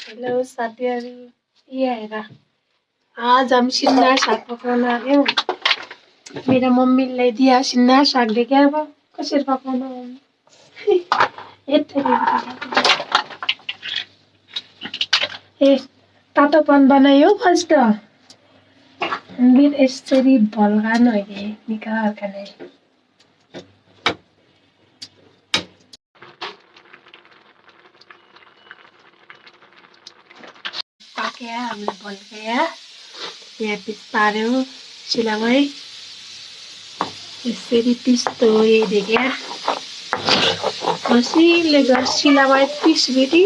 Hello साथीहरू, ये हेर आज हम सिन्ना साग पकाउन आयौँ। मेरो मम्मीले दिया सिन्ना सागले क्या अब कसरी पकाउनु ए तातोपन बनायो फर्स्ट फिर यसरी भल्कानु अहिले निकाल खाने पाक्या हामीले भल्काया यहाँ पिस पार्यो सिलामै यसरी पिस्तो ये क्या मसिनले गर् सिलामै पिस बेटी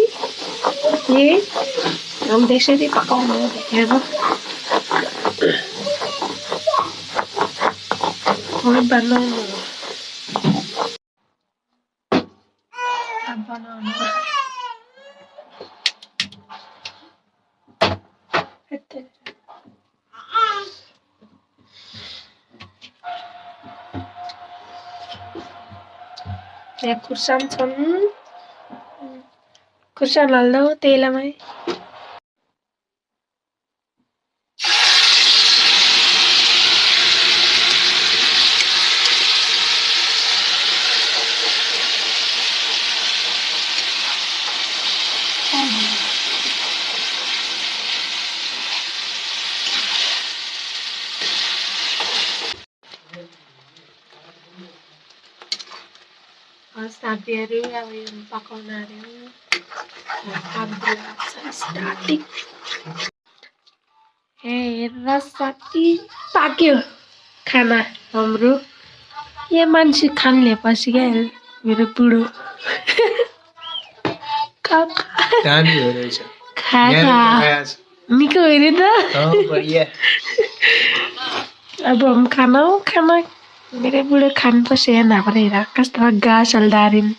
ये हम त्यसरी पकाउनु देखेर बनाउनु यहाँ खुर्सानी छन् खुर्सानी हाल्दै तेलमै साथीहरू अब यो पकाउन आयो स्टार्टिङ हेर साथी पाक्यो खाना हाम्रो यो मान्छे खानलेपछि क्या मेरो बुढो निको हेरे त अब हम खाना मेरो बुढो खानपछि हेर्न पऱ्यो हेर कस्तो घाँस हल्दारिन्